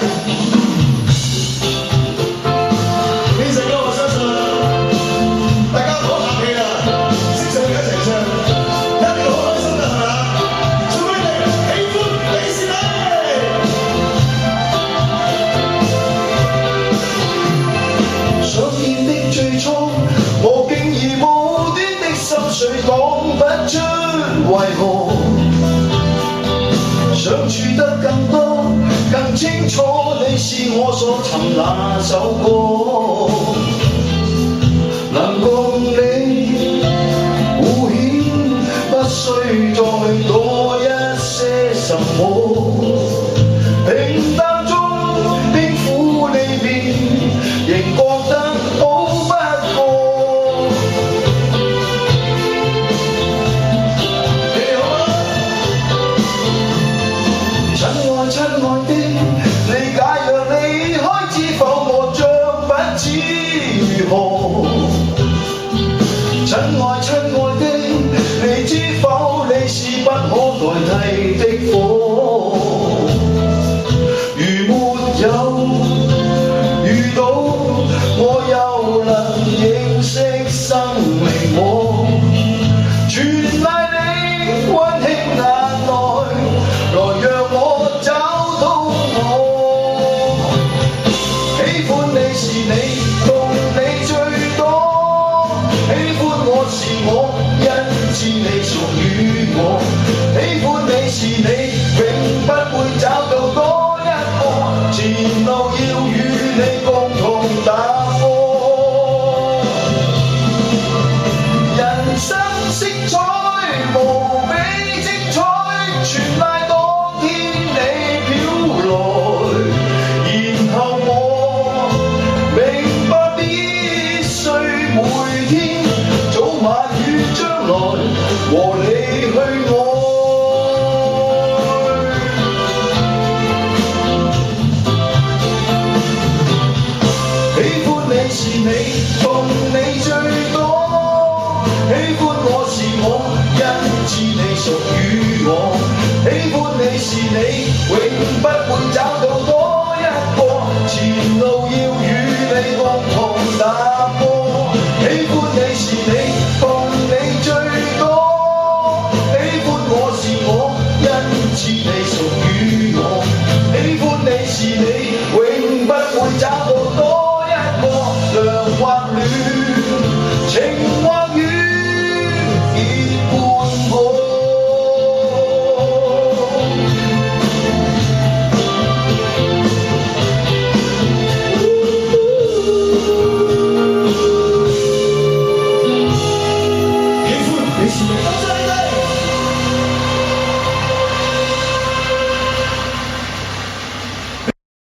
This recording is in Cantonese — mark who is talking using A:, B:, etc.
A: 呢隻歌我相信大家唔好客氣啦，識唱嘅一齊唱，一定好開心㗎係咪啊？祝你哋喜歡你是你。想見的最初，我竟已無端的心碎講不出為何。想處得更多，更清楚你是我所尋那首歌。能共你互顯，不需再多一些什麼。平淡中輕撫你面，仍覺得好不過。你好嗎？親愛的，你假若離開，知否我將不知如何？親愛的，你知否你是不可代替的火？如沒有遇到，我又能認識生命麼？全賴你溫馨眼內，來讓我找到我。喜歡你是你，共你最多。喜歡我是我，因知你屬於我。喜歡你是你，永不會找到多一個。前路要與你共同踏過。人生色彩無比精彩，全賴當天你飄來。然後我明白必須每天早晚與將來和你去愛。喜歡你是你，共你最多。喜歡我是我，因知你屬於我。喜歡你是你，永不會找到多一個。前路要與你共同踏過。喜歡你是你，共你最多。喜歡我是我，因知你屬於我。喜歡你是你，永不會找